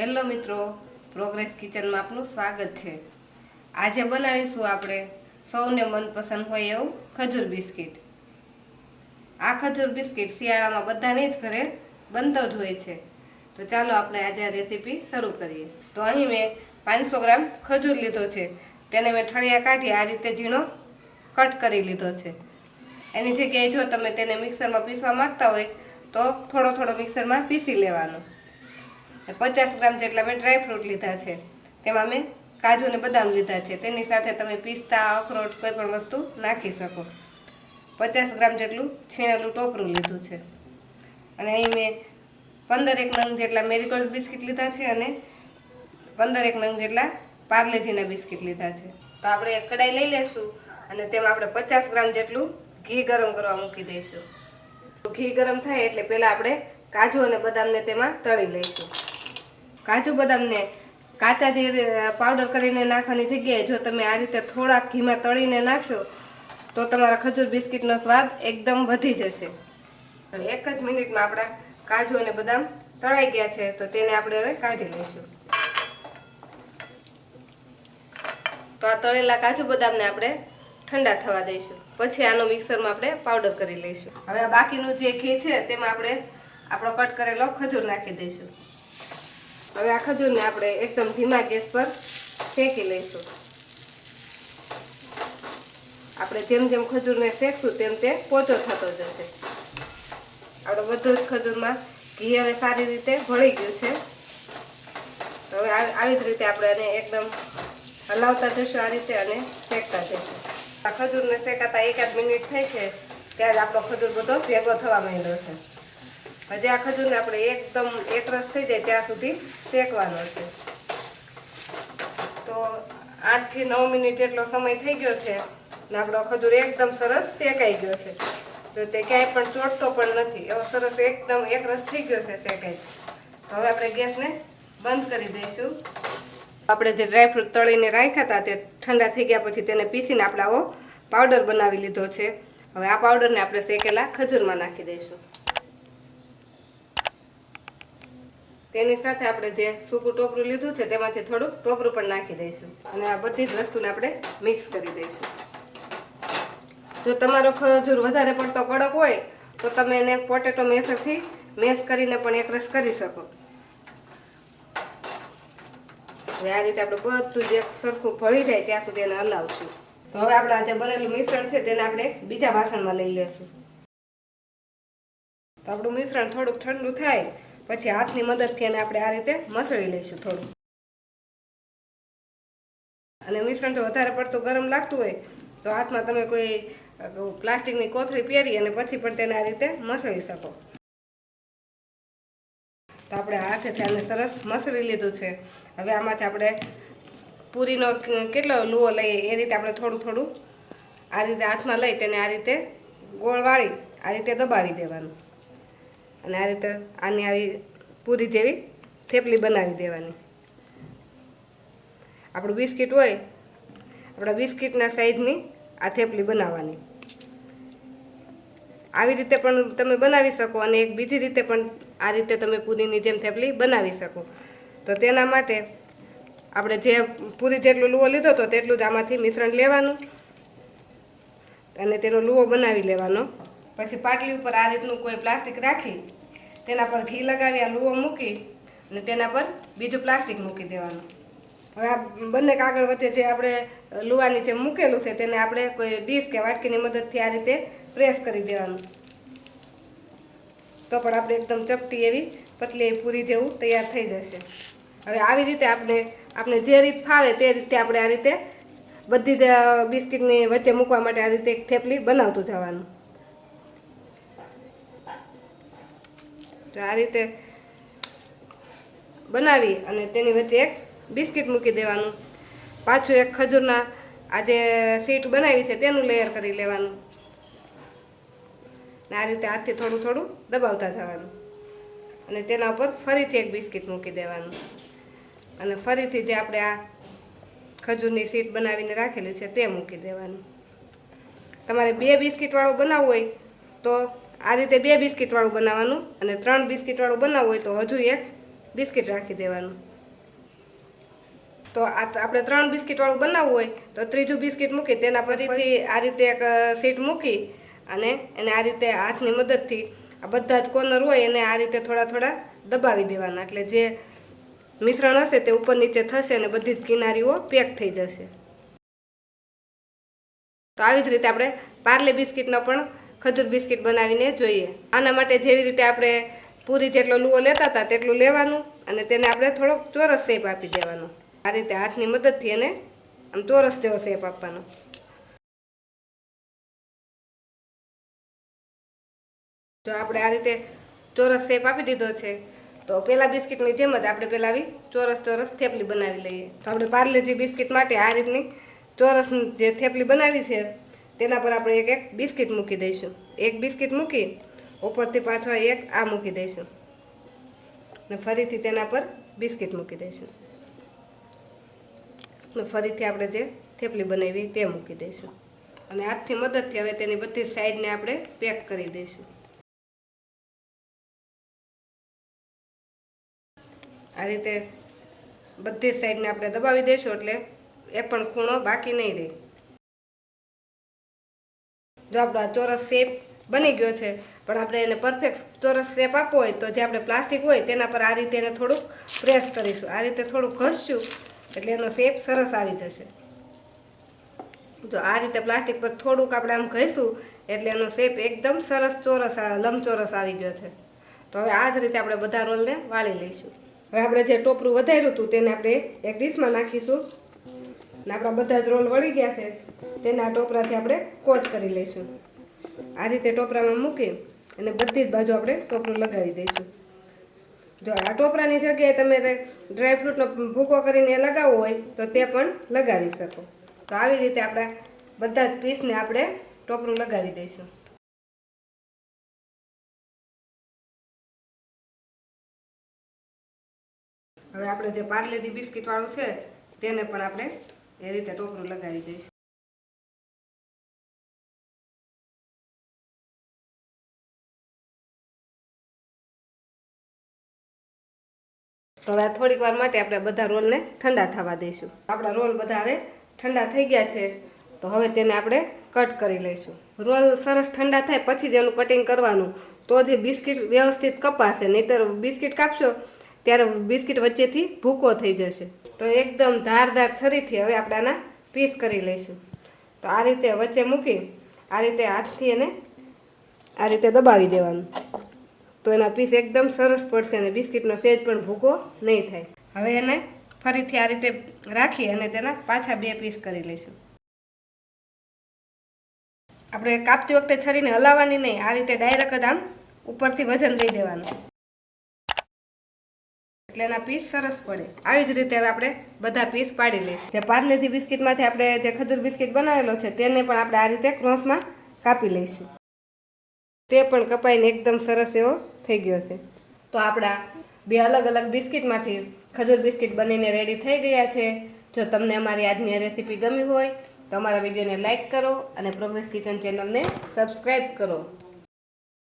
Hello મિત્રો, progress કિચનમાં આપનું સ્વાગત છે। આજે બનાવીશું આપણે સૌને મનપસંદ હોય એવું ખજૂર બિસ્કિટ। આ ખજૂર બિસ્કિટ શિયાળામાં બધાને જ ઘરે બનતો જ હોય છે। તો ચાલો આપણે આજે આ રેસીપી શરૂ કરીએ। તો અહીં મેં 500 ગ્રામ ખજૂર લીધો છે। તેને મેં ઠળિયા કાઢી આ રીતે ઝીણો કટ કરી લીધો છે। એની જગ્યાએ જો તમે તેને મિક્સરમાં પીસવા માંગતા હોય તો થોડો થોડો મિક્સરમાં પીસી લેવાનો। 50 ગ્રામ જેટલા મેં ડ્રાયફ્રૂટ લીધા છે। તેમાં મેં કાજુ અને બદામ લીધા છે। તેની સાથે તમે પિસ્તા, અખરોટ કોઈ પણ વસ્તુ નાખી શકો। 50 ગ્રામ જેટલું છીણેલું ટોપરું લીધું છે અને અહીં મેં 15 નંગ જેટલા મેરીગોલ્ડ બિસ્કિટ લીધા છે અને 15 નંગ જેટલા પાર્લેજીના બિસ્કિટ લીધા છે। તો આપણે એક કડાઈ લઈ લેશું અને તેમાં આપણે 50 ગ્રામ જેટલું ઘી ગરમ કરવા મૂકી દઈશું। ઘી ગરમ થાય એટલે પહેલાં આપણે કાજુ અને બદામને તેમાં તળી લઈશું। કાજુ બદામને કાચા જે પાવડર કરીને નાખવાની જગ્યાએ જો તમે આ રીતે થોડા ઘીમાં તળીને નાખશો તો તમારા ખજૂર બિસ્કિટનો સ્વાદ એકદમ વધી જશે। એક જ મિનિટમાં આપણા કાજુ અને બદામ તળાઈ ગયા છે તો તેને આપણે હવે કાઢી લઈશું। તો આ તળેલા કાજુ બદામને આપણે ઠંડા થવા દઈશું, પછી આનો મિક્સરમાં આપણે પાવડર કરી લઈશું। હવે આ બાકીનું જે ઘી છે તેમાં આપણે આપણો કટ કરેલો ખજૂર નાખી દઈશું। હવે આ ખજૂરને આપણે એકદમ ધીમા ગેસ પર શેકી લઈશું। આપણે જેમ જેમ ખજૂરને શેકશું તેમ તે પોચો થતો જશે। આપણે બધું જ ખજૂરમાં ઘી હવે સારી રીતે ભળી ગયું છે। હવે આવી જ રીતે આપણે આને એકદમ હલાવતા જઈશું આ રીતે અને શેકતા જઈશું। આ ખજૂરને શેકાતા 1 મિનિટ થઈ છે ત્યારે આપણો ખજૂર બધો ભેગો થવા માંડ્યો છે। હજી આ ખજૂરને આપણે એકદમ એકરસ થઈ જાય ત્યાં સુધી શેકવાનો છે। તો 8 થી 9 મિનિટ જેટલો સમય થઈ ગયો છે અને આપણો ખજૂર એકદમ સરસ શેકાઈ ગયો છે। તો તે ક્યાંય પણ ચોટતો પણ નથી, એવો સરસ એકદમ એકરસ થઈ ગયો છે શેકાઈ। તો હવે આપણે ગેસને બંધ કરી દઈશું। આપણે જે ડ્રાયફ્રૂટ તળીને રાખ્યા હતા તે ઠંડા થઈ ગયા પછી તેને પીસીને આપણે આવો પાવડર બનાવી લીધો છે। હવે આ પાવડરને આપણે શેકેલા ખજૂરમાં નાખી દઈશું। તેની સાથે આપણે જે સૂકું ટોપરું લીધું છે તેમાંથી થોડું ટોપરું પણ નાખી દઈશું અને આ બધી જ વસ્તુને આપણે મિક્સ કરી દઈશું। જો તમારો ખજૂર વધારે પડતો કડક હોય તો તમે એને પોટેટો મેશરથી મેશ કરીને પણ એકરસ કરી શકો। હવે આ રીતે આપણે બધું જ એક સરખું ભળી જાય ત્યાં સુધી એને હલાવશું। તો હવે આપણે આ જે બનેલું મિશ્રણ છે તેને આપણે બીજા વાસણમાં લઈ લેશું। તો આપણું મિશ્રણ થોડુંક ઠંડુ થાય પછી હાથની મદદથી એને આપણે આ રીતે મસળી લઈશું થોડું। અને મિશ્રણ જો વધારે પડતું ગરમ લાગતું હોય તો હાથમાં તમે કોઈ પ્લાસ્ટિકની કોથળી પહેરી અને પછી પણ તેને આ રીતે મસળી શકો। તો આપણે હાથેથી આને સરસ મસળી લીધું છે। હવે આમાંથી આપણે પૂરીનો કેટલો લુઓ લઈએ એ રીતે આપણે થોડું થોડું આ રીતે હાથમાં લઈ તેને આ રીતે ગોળ વાળી આ રીતે દબાવી દેવાનું અને આ રીતે આની આવી પૂરી જેવી થેપલી બનાવી દેવાની। આપણું બિસ્કિટ હોય આપણા બિસ્કિટના સાઈઝની આ થેપલી બનાવવાની। આવી રીતે પણ તમે બનાવી શકો અને એક બીજી રીતે પણ આ રીતે તમે પૂરીની જેમ થેપલી બનાવી શકો। તો તેના માટે આપણે જે પૂરી જેટલો લુઓ લીધો હતો તેટલું જ આમાંથી મિશ્રણ લેવાનું અને તેનો લુઓ બનાવી લેવાનો। પછી પાટલી ઉપર આ રીતનું કોઈ પ્લાસ્ટિક રાખી તેના પર ઘી લગાવી આ લુઓ મૂકી અને તેના પર બીજું પ્લાસ્ટિક મૂકી દેવાનું। હવે આ બંને કાગળ વચ્ચે જે આપણે લુવાની જેમ મૂકેલું છે તેને આપણે કોઈ ડીશ કે વાટકીની મદદથી આ રીતે પ્રેસ કરી દેવાનું। તો પણ આપણે એકદમ ચપટી એવી પતલી એવી પૂરી જેવું તૈયાર થઈ જશે। હવે આવી રીતે આપણે જે રીત ફાવે તે રીતે આપણે આ રીતે બધી જ બિસ્કિટની વચ્ચે મૂકવા માટે આ રીતે એક થેપલી બનાવતું જવાનું। તો આ રીતે બનાવી અને તેની વચ્ચે એક બિસ્કિટ મૂકી દેવાનું। પાછું એક ખજૂરના આ જે શીટ બનાવી છે તેનું લેયર કરી લેવાનું અને આ રીતે હાથથી થોડું થોડું દબાવતા જવાનું અને તેના ઉપર ફરીથી એક બિસ્કિટ મૂકી દેવાનું અને ફરીથી જે આપણે આ ખજૂરની શીટ બનાવીને રાખેલી છે તે મૂકી દેવાની। તમારે 2 બિસ્કિટવાળું બનાવવું હોય તો આ રીતે 2 બિસ્કિટવાળું બનાવવાનું અને 3 બિસ્કિટવાળું બનાવવું હોય તો હજુ એક બિસ્કિટ રાખી દેવાનું। તો આપણે 3 બિસ્કિટવાળું બનાવવું હોય તો ત્રીજું બિસ્કિટ મૂકી તેના ફરીથી આ રીતે એક સીટ મૂકી અને એને આ રીતે હાથની મદદથી આ બધા જ કોર્નર હોય એને આ રીતે થોડા થોડા દબાવી દેવાના, એટલે જે મિશ્રણ હશે તે ઉપર નીચે થશે અને બધી જ કિનારીઓ પેક થઈ જશે. તો આવી જ રીતે આપણે પાર્લે બિસ્કિટનો પણ ખજૂર બિસ્કિટ બનાવીને જોઈએ. આના માટે જેવી રીતે આપણે પૂરી જેટલો લુઓ લેતા હતા તેટલું લેવાનું અને તેને આપણે થોડોક ચોરસ શેપ આપી દેવાનો. આ રીતે હાથની મદદથી એને આમ ચોરસ જેવો શેપ આપવાનો. જો આપણે આ રીતે ચોરસ શેપ આપી દીધો છે તો પેલા બિસ્કિટની જેમ જ આપણે પેલા આવી ચોરસ થેપલી બનાવી લઈએ. તો આપણે પાર્લેજી બિસ્કિટ માટે આ રીતની ચોરસ જે થેપલી બનાવી છે તેના પર આપણે એક બિસ્કિટ મૂકી દઈશું. એક બિસ્કિટ મૂકી ઉપરથી પાછો એક આ મૂકી દઈશું ને ફરીથી તેના પર બિસ્કિટ મૂકી દઈશું ને ફરીથી આપણે જે થેપલી બનાવી તે મૂકી દઈશું અને હાથથી મદદથી હવે તેની બધી સાઈડને આપણે પેક કરી દઈશું. આ રીતે બધી સાઈડને આપણે દબાવી દઈશું એટલે એ પણ ખૂણો બાકી નહીં રહે. જો આપણો આ ચોરસ શેપ બની ગયો છે પણ આપણે એને પરફેક્ટ ચોરસ શેપ આપવો હોય તો જે આપણે પ્લાસ્ટિક હોય તેના પર આ રીતે એને થોડુંક પ્રેસ કરીશું. આ રીતે થોડુંક ઘસશું એટલે એનો શેપ સરસ આવી જશે. જો આ રીતે પ્લાસ્ટિક પર થોડુંક આપણે આમ ઘસીશું એટલે એનો શેપ એકદમ સરસ ચોરસ લંબચોરસ આવી ગયો છે. તો હવે આ જ રીતે આપણે બધા રોલને વાળી લઈશું. હવે આપણે જે ટોપરું વધાર્યું હતું તેને આપણે એક ડીશમાં નાખીશું ને આપણા બધા જ રોલ વળી ગયા છે તેને આ ટોપરાથી આપણે કોટ કરી લઈશું. આ રીતે ટોપરામાં મૂકી અને બધી જ બાજુ આપણે ટોપરું લગાવી દઈશું. જો આ ટોપરાની જગ્યાએ તમે ડ્રાયફ્રૂટનો ભૂકો કરીને લગાવવો હોય તો તે પણ લગાવી શકો. તો આવી રીતે આપણા બધા જ પીસને આપણે ટોપરું લગાવી દઈશું. હવે આપણે જે પાર્લેજી બિસ્કિટ વાળું છે તેને પણ આપણે એ રીતે ટોપરું લગાવી દઈશું. તો હવે થોડીક વાર માટે આપણે બધા રોલને ઠંડા થવા દઈશું. આપણા રોલ બધા હવે ઠંડા થઈ ગયા છે તો હવે તેને આપણે કટ કરી લઈશું. રોલ સરસ ઠંડા થાય પછી જ એનું કટિંગ કરવાનું, તો જે બિસ્કિટ વ્યવસ્થિત કપાશે, નહીંતર બિસ્કિટ કાપશો ત્યારે બિસ્કિટ વચ્ચેથી ભૂકો થઈ જશે. તો એકદમ ધારદાર છરીથી હવે આપણે આના પીસ કરી લઈશું. તો આ રીતે વચ્ચે મૂકી આ રીતે હાથથી એને આ રીતે દબાવી દેવાનું તો એના પીસ એકદમ સરસ પડશે અને બિસ્કિટનો સેજ પણ ભૂકો નહીં થાય. હવે એને ફરીથી આ રીતે રાખી અને તેના પાછા 2 પીસ કરી લઈશું. આપણે કાપતી વખતે છરીને હલાવવાની નહીં, આ રીતે ડાયરેક્ટ જ આમ ઉપરથી વજન દઈ દેવાનું એટલે એના પીસ સરસ પડે. આવી જ રીતે હવે આપણે બધા પીસ પાડી લઈશું. જે પાર્લેજી બિસ્કિટમાંથી આપણે જે ખજૂર બિસ્કિટ બનાવેલો છે તેને પણ આપણે આ રીતે ક્રોસમાં કાપી લઈશું. તે પણ કપાઈને એકદમ સરસ એવો થઈ ગયો છે. તો આપણા 2 અલગ અલગ બિસ્કિટમાંથી ખજૂર બિસ્કિટ બનીને રેડી થઈ ગયા છે. જો તમને અમારી આજની રેસીપી ગમી હોય તો અમારા વિડીયોને લાઇક કરો અને પ્રોગ્રેસ કિચન ચેનલને સબસ્ક્રાઈબ કરો.